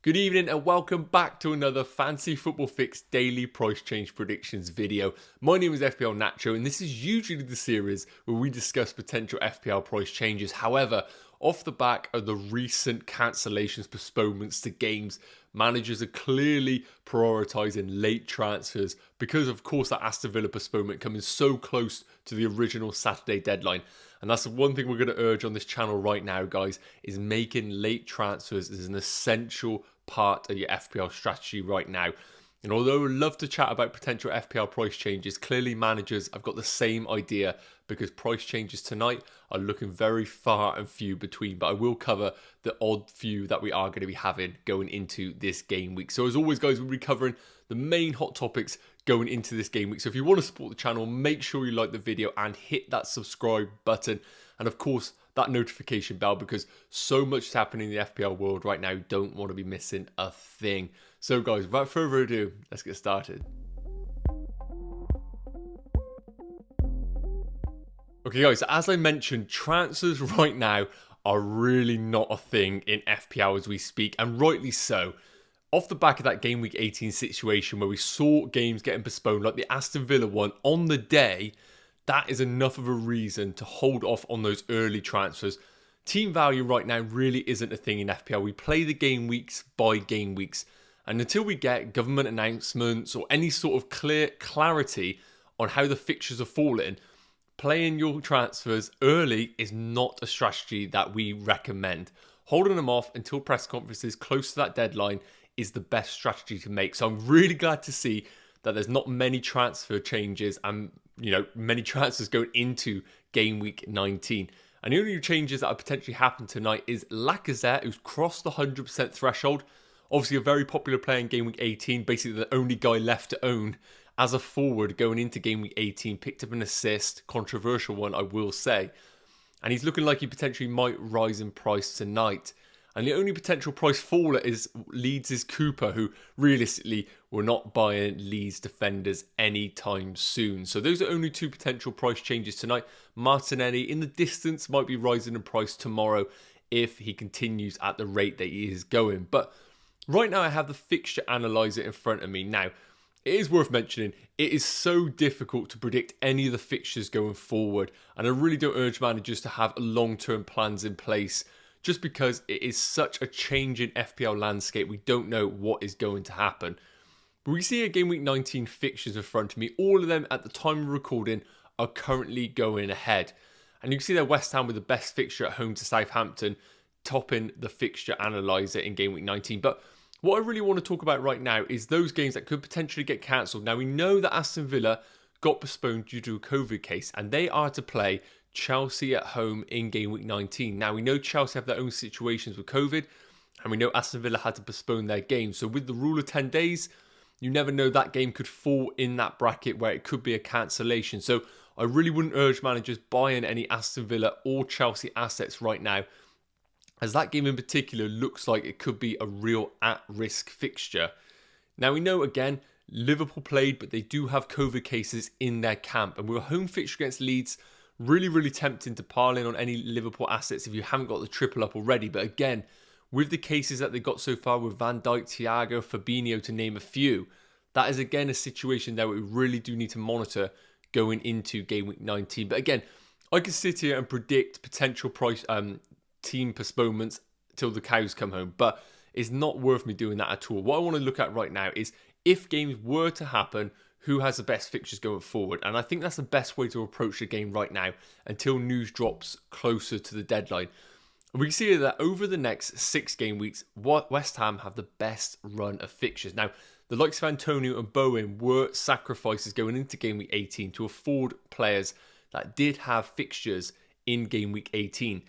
Good evening and welcome back to another Fantasy Football Fix daily price change predictions video. My name is FPL Nacho and this is usually the series where we discuss potential FPL price changes. However, off the back of the recent cancellations, postponements to games, managers are clearly prioritising late transfers because of course that Aston Villa postponement coming so close to the original Saturday deadline. And that's the one thing we're going to urge on this channel right now, guys, is making late transfers is an essential part of your FPL strategy right now. And although I'd love to chat about potential FPL price changes, clearly managers have got the same idea because price changes tonight are looking very far and few between. But I will cover the odd few that we are going to be having going into this game week. So as always, guys, we'll be covering the main hot topics going into this game week. So if you want to support the channel, make sure you like the video and hit that subscribe button. And of course, that notification bell, because so much is happening in the FPL world right now. You don't want to be missing a thing. So guys, without further ado, let's get started. Okay guys, so as I mentioned, transfers right now are really not a thing in FPL as we speak, and rightly so. Off the back of that game week 18 situation where we saw games getting postponed, like the Aston Villa one on the day, that is enough of a reason to hold off on those early transfers. Team value right now really isn't a thing in FPL. We play the game weeks by game weeks. And until we get government announcements or any sort of clarity on how the fixtures are falling, playing your transfers early is not a strategy that we recommend. Holding them off until press conferences close to that deadline is the best strategy to make. So I'm really glad to see that there's not many transfer changes and many transfers going into game week 19. And the only changes that have potentially happened tonight is Lacazette, who's crossed the 100% threshold. Obviously a very popular player in game week 18, basically the only guy left to own as a forward going into game week 18, picked up an assist, controversial one I will say. And he's looking like he potentially might rise in price tonight. And the only potential price faller is Leeds' Cooper, who realistically will not buying Leeds defenders anytime soon. So those are only two potential price changes tonight. Martinelli in the distance might be rising in price tomorrow if he continues at the rate that he is going. But right now I have the Fixture Analyzer in front of me. Now, it is worth mentioning, it is so difficult to predict any of the fixtures going forward. And I really don't urge managers to have long-term plans in place, just because it is such a change in FPL landscape. We don't know what is going to happen. But we see a game week 19 fixtures in front of me. All of them at the time of recording are currently going ahead. And you can see that West Ham with the best fixture at home to Southampton, topping the Fixture Analyzer in game week 19. But what I really want to talk about right now is those games that could potentially get cancelled. Now we know that Aston Villa got postponed due to a COVID case, and they are to play Chelsea at home in game week 19. Now we know Chelsea have their own situations with COVID, and we know Aston Villa had to postpone their game. So with the rule of 10 days, you never know, that game could fall in that bracket where it could be a cancellation. So I really wouldn't urge managers buying any Aston Villa or Chelsea assets right now, as that game in particular looks like it could be a real at-risk fixture. Now we know, again, Liverpool played, but they do have COVID cases in their camp. And with a home fixture against Leeds, really tempting to pile in on any Liverpool assets if you haven't got the triple up already. But again, with the cases that they got so far with Van Dijk, Thiago, Fabinho, to name a few, that is again a situation that we really do need to monitor going into game week 19. But again, I could sit here and predict potential price team postponements till the cows come home, but it's not worth me doing that at all. What I want to look at right now is if games were to happen, who has the best fixtures going forward. And I think that's the best way to approach the game right now until news drops closer to the deadline. And we can see that over the next 6 game weeks, West Ham have the best run of fixtures. Now, the likes of Antonio and Bowen were sacrifices going into game week 18 to afford players that did have fixtures in game week 18.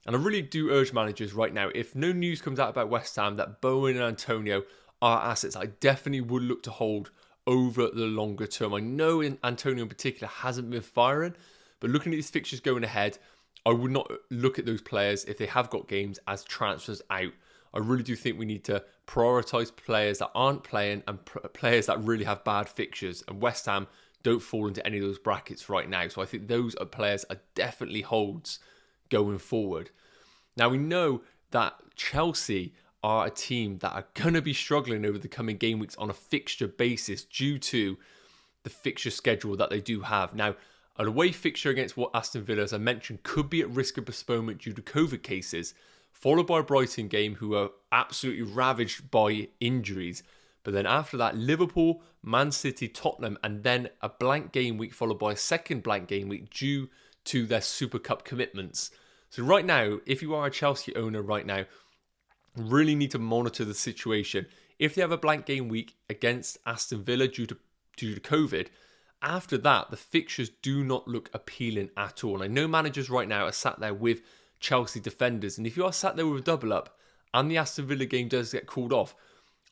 And I really do urge managers right now, if no news comes out about West Ham, that Bowen and Antonio are assets I definitely would look to hold over the longer term. I know Antonio in particular hasn't been firing, but looking at these fixtures going ahead, I would not look at those players if they have got games as transfers out. I really do think we need to prioritise players that aren't playing and players that really have bad fixtures. And West Ham don't fall into any of those brackets right now. So I think those are players are definitely holds going forward. Now we know that Chelsea are a team that are going to be struggling over the coming game weeks on a fixture basis due to the fixture schedule that they do have. Now, an away fixture against what Aston Villa, as I mentioned, could be at risk of postponement due to COVID cases, followed by a Brighton game who are absolutely ravaged by injuries. But then after that, Liverpool, Man City, Tottenham, and then a blank game week followed by a second blank game week due to their Super Cup commitments. So right now, if you are a Chelsea owner right now, really need to monitor the situation. If they have a blank game week against Aston Villa due to COVID, after that, the fixtures do not look appealing at all. And I know managers right now are sat there with Chelsea defenders. And if you are sat there with a double up and the Aston Villa game does get called off,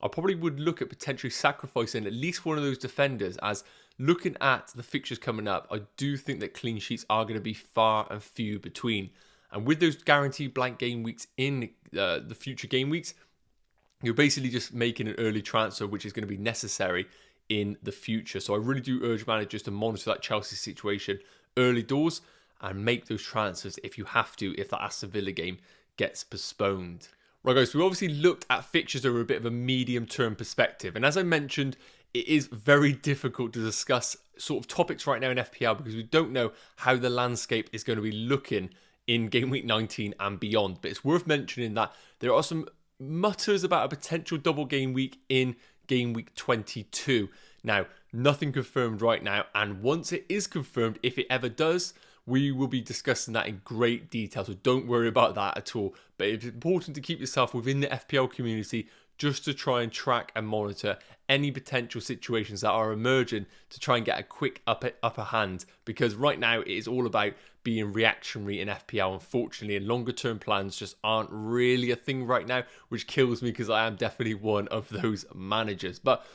I probably would look at potentially sacrificing at least one of those defenders, as looking at the fixtures coming up, I do think that clean sheets are going to be far and few between. And with those guaranteed blank game weeks in the future game weeks, you're basically just making an early transfer, which is going to be necessary in the future. So I really do urge managers to monitor that Chelsea situation early doors and make those transfers if you have to, if the Aston Villa game gets postponed. Right guys, so we obviously looked at fixtures over a bit of a medium-term perspective. And as I mentioned, it is very difficult to discuss sort of topics right now in FPL because we don't know how the landscape is going to be looking in game week 19 and beyond. But it's worth mentioning that there are some mutters about a potential double game week in game week 22. Now, nothing confirmed right now, and once it is confirmed, if it ever does, we will be discussing that in great detail, so don't worry about that at all. But it's important to keep yourself within the FPL community just to try and track and monitor any potential situations that are emerging to try and get a quick upper hand, because right now it is all about being reactionary in FPL, unfortunately, and longer term plans just aren't really a thing right now, which kills me because I am definitely one of those managers. But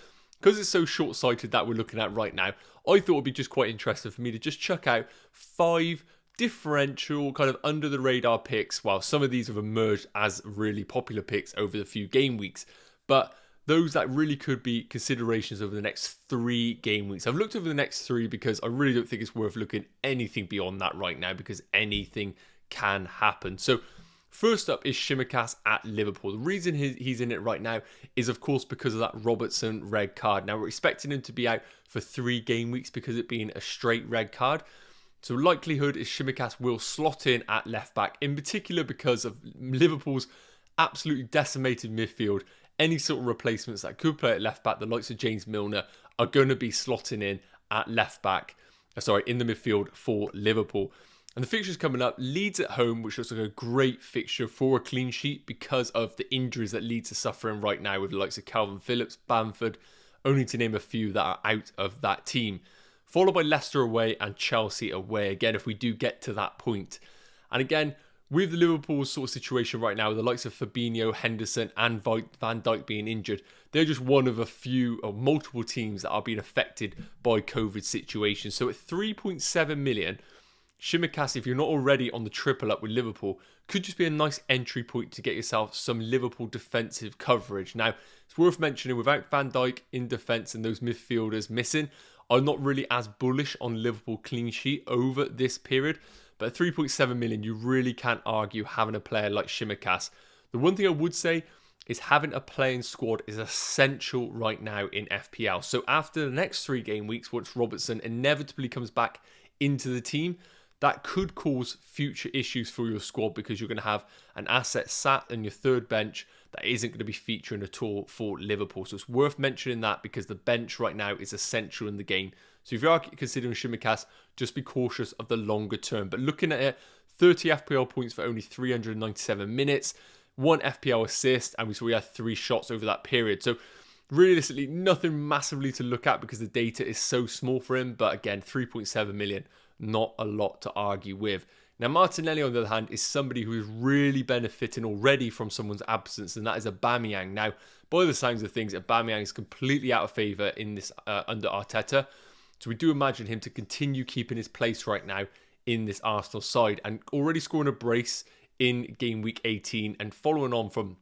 because it's so short-sighted that we're looking at right now, I thought it would be just quite interesting for me to just chuck out 5 differential kind of under the radar picks, while some of these have emerged as really popular picks over the few game weeks, but those that really could be considerations over the next 3 game weeks. I've looked over the next 3 because I really don't think it's worth looking anything beyond that right now, because anything can happen. So first up is Shimmer at Liverpool. The reason he's in it right now is, of course, because of that Robertson red card. Now, we're expecting him to be out for 3 game weeks because it being a straight red card. So likelihood is Shimmer will slot in at left back, in particular because of Liverpool's absolutely decimated midfield. Any sort of replacements that could play at left back, the likes of James Milner, are going to be slotting in at left back, in the midfield for Liverpool. And the fixtures coming up, Leeds at home, which looks like a great fixture for a clean sheet because of the injuries that Leeds are suffering right now with the likes of Calvin Phillips, Bamford, only to name a few that are out of that team. Followed by Leicester away and Chelsea away, again, if we do get to that point. And again, with the Liverpool sort of situation right now, with the likes of Fabinho, Henderson and Van Dijk being injured, they're just one of a few or multiple teams that are being affected by COVID situations. So at 3.7 million, Shimmer, if you're not already on the triple up with Liverpool, could just be a nice entry point to get yourself some Liverpool defensive coverage. Now, it's worth mentioning, without Van Dijk in defence and those midfielders missing, I'm not really as bullish on Liverpool clean sheet over this period. But at 3.7 million, you really can't argue having a player like Shimmer. The one thing I would say is having a playing squad is essential right now in FPL. So after the next 3 game weeks, once Robertson inevitably comes back into the team, that could cause future issues for your squad, because you're going to have an asset sat on your third bench that isn't going to be featuring at all for Liverpool. So it's worth mentioning that, because the bench right now is essential in the game. So if you are considering Shimmer, just be cautious of the longer term. But looking at it, 30 FPL points for only 397 minutes, 1 FPL assist, and we saw he had 3 shots over that period. So realistically, nothing massively to look at because the data is so small for him. But again, 3.7 million, not a lot to argue with. Now, Martinelli, on the other hand, is somebody who is really benefiting already from someone's absence, and that is Aubameyang. Now, by the signs of things, Aubameyang is completely out of favour in this under Arteta. So we do imagine him to continue keeping his place right now in this Arsenal side, and already scoring a brace in game week 18 and following on from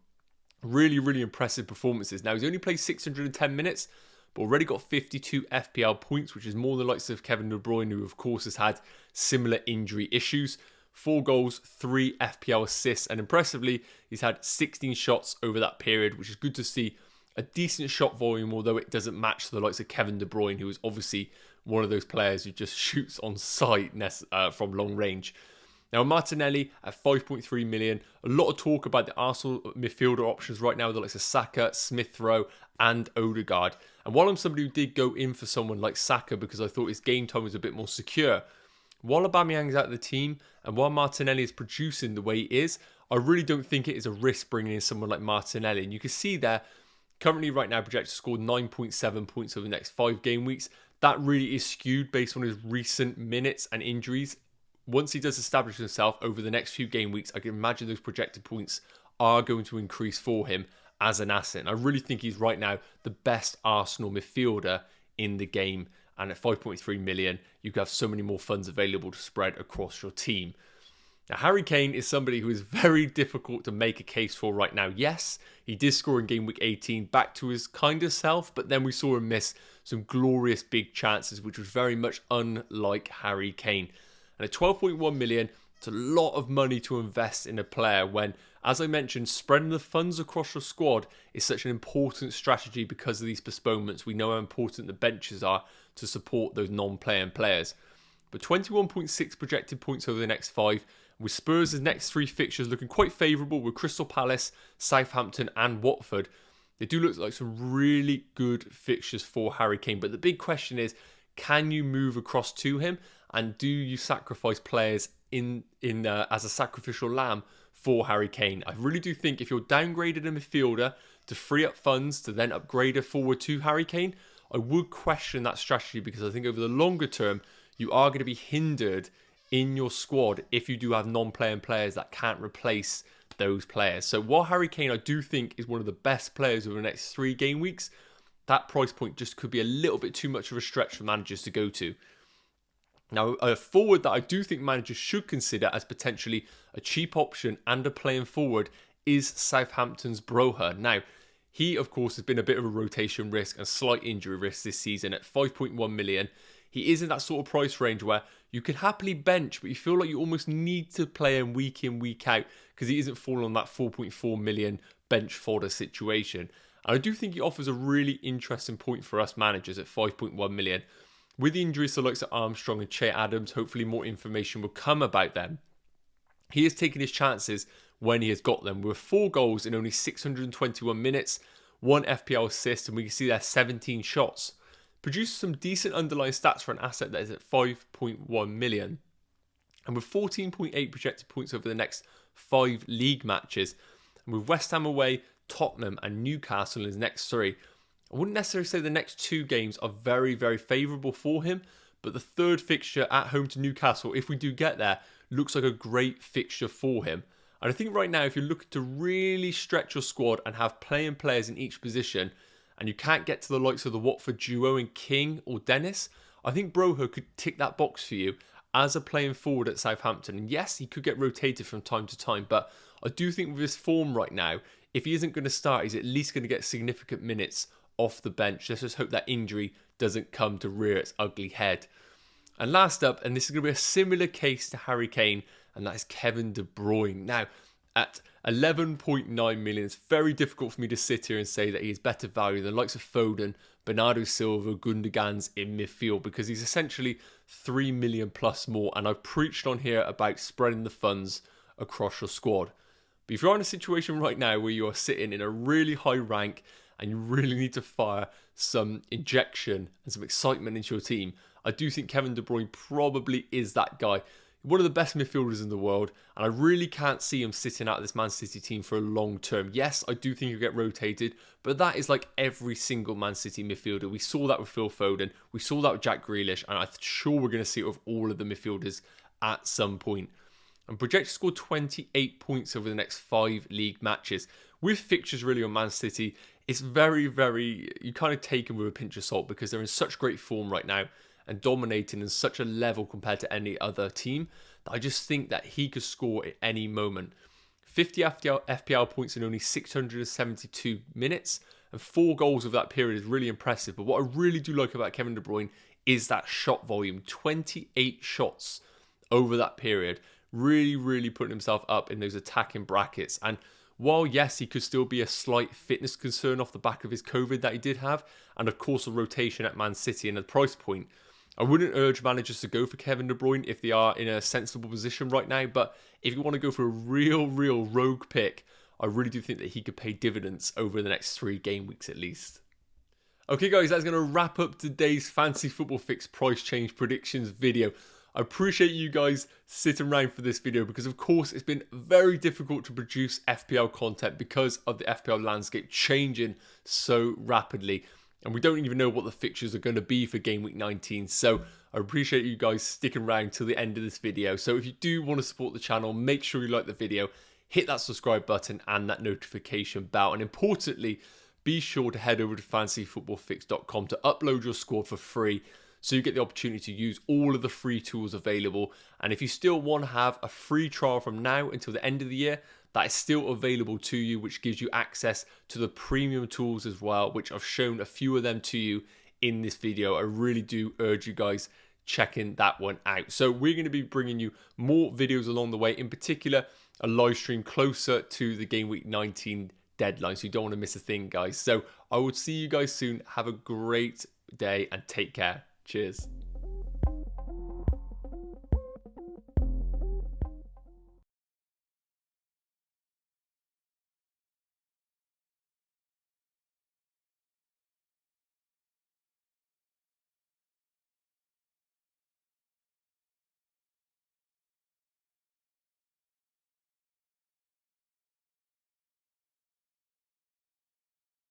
really, really impressive performances. Now, he's only played 610 minutes, but already got 52 FPL points, which is more than the likes of Kevin De Bruyne, who of course has had similar injury issues. 4 goals, 3 FPL assists, and impressively, he's had 16 shots over that period, which is good to see. A decent shot volume, although it doesn't match the likes of Kevin De Bruyne, who is obviously one of those players who just shoots on sight from long range. Now, Martinelli at 5.3 million. A lot of talk about the Arsenal midfielder options right now, the likes of Saka, Smith Rowe, and Odegaard. And while I'm somebody who did go in for someone like Saka because I thought his game time was a bit more secure, while Aubameyang's out of the team and while Martinelli is producing the way he is, I really don't think it is a risk bringing in someone like Martinelli. And you can see there, currently right now projected to score 9.7 points over the next 5 game weeks. That really is skewed based on his recent minutes and injuries. Once he does establish himself over the next few game weeks, I can imagine those projected points are going to increase for him as an asset. And I really think he's right now the best Arsenal midfielder in the game. And at 5.3 million, you can have so many more funds available to spread across your team. Now, Harry Kane is somebody who is very difficult to make a case for right now. Yes, he did score in game week 18, back to his kind of self, but then we saw him miss some glorious big chances, which was very much unlike Harry Kane. And at 12.1 million, it's a lot of money to invest in a player when, as I mentioned, spreading the funds across your squad is such an important strategy because of these postponements. We know how important the benches are to support those non-playing players. But 21.6 projected points over the next 5, with Spurs' next 3 fixtures looking quite favourable with Crystal Palace, Southampton and Watford. They do look like some really good fixtures for Harry Kane. But the big question is, can you move across to him? And do you sacrifice players as a sacrificial lamb for Harry Kane? I really do think if you're downgraded a midfielder to free up funds to then upgrade a forward to Harry Kane, I would question that strategy because I think over the longer term, you are going to be hindered in your squad if you do have non-playing players that can't replace those players. So while Harry Kane, I do think, is one of the best players over the next 3 game weeks, that price point just could be a little bit too much of a stretch for managers to go to. Now, a forward that I do think managers should consider as potentially a cheap option and a playing forward is Southampton's Bruyne. Now, he, of course, has been a bit of a rotation risk and slight injury risk this season at 5.1 million. He is in that sort of price range where you could happily bench, but you feel like you almost need to play him week in, week out because he isn't falling on that 4.4 million bench fodder situation. And I do think he offers a really interesting point for us managers at 5.1 million. With the injuries to the likes of Armstrong and Che Adams, hopefully more information will come about them. He has taken his chances when he has got them with 4 goals in only 621 minutes, 1 FPL assist, and we can see there 17 shots. Produced some decent underlying stats for an asset that is at 5.1 million. And with 14.8 projected points over the next 5 league matches, and with West Ham away, Tottenham and Newcastle in his next 3, I wouldn't necessarily say the next 2 games are very, very favourable for him, but the 3rd fixture at home to Newcastle, if we do get there, looks like a great fixture for him. And I think right now, if you're looking to really stretch your squad and have playing players in each position, and you can't get to the likes of the Watford duo in King or Dennis, I think Bruyne could tick that box for you as a playing forward at Southampton. And yes, he could get rotated from time to time, but I do think with his form right now, if he isn't going to start, he's at least going to get significant minutes off the bench. Let's just hope that injury doesn't come to rear its ugly head. And last up, and this is going to be a similar case to Harry Kane, and that is Kevin De Bruyne. Now, at 11.9 million, it's very difficult for me to sit here and say that he is better value than the likes of Foden, Bernardo Silva, Gundogan's in midfield, because he's essentially 3 million plus more. And I've preached on here about spreading the funds across your squad. But if you're in a situation right now where you are sitting in a really high rank and you really need to fire some injection and some excitement into your team, I do think Kevin De Bruyne probably is that guy. One of the best midfielders in the world, and I really can't see him sitting out of this Man City team for a long term. Yes, I do think he'll get rotated, but that is like every single Man City midfielder. We saw that with Phil Foden, we saw that with Jack Grealish, and I'm sure we're going to see it with all of the midfielders at some point. And projected to score 28 points over the next 5 league matches. With fixtures really on Man City, it's very, very, you kind of take them with a pinch of salt because they're in such great form right now and dominating in such a level compared to any other team that I just think that he could score at any moment. 50 FPL points in only 672 minutes and 4 goals of that period is really impressive. But what I really do like about Kevin De Bruyne is that shot volume. 28 shots over that period. really putting himself up in those attacking brackets. And while, yes, he could still be a slight fitness concern off the back of his COVID that he did have, and of course a rotation at Man City and a price point, I wouldn't urge managers to go for Kevin De Bruyne if they are in a sensible position right now. But if you want to go for a real rogue pick, I really do think that he could pay dividends over the next 3 game weeks at least. Okay guys, that's going to wrap up today's Fantasy Football Fix price change predictions video. I appreciate you guys sitting around for this video because of course it's been very difficult to produce FPL content because of the FPL landscape changing so rapidly. And we don't even know what the fixtures are going to be for Game Week 19. So I appreciate you guys sticking around till the end of this video. So if you do want to support the channel, make sure you like the video, hit that subscribe button and that notification bell. And importantly, be sure to head over to fantasyfootballfix.com to upload your squad for free, so you get the opportunity to use all of the free tools available. And if you still want to have a free trial from now until the end of the year, that is still available to you, which gives you access to the premium tools as well, which I've shown a few of them to you in this video. I really do urge you guys checking that one out. So we're going to be bringing you more videos along the way, in particular a live stream closer to the Game Week 19 deadline, so you don't want to miss a thing, guys. So I will see you guys soon. Have a great day and take care. Cheers.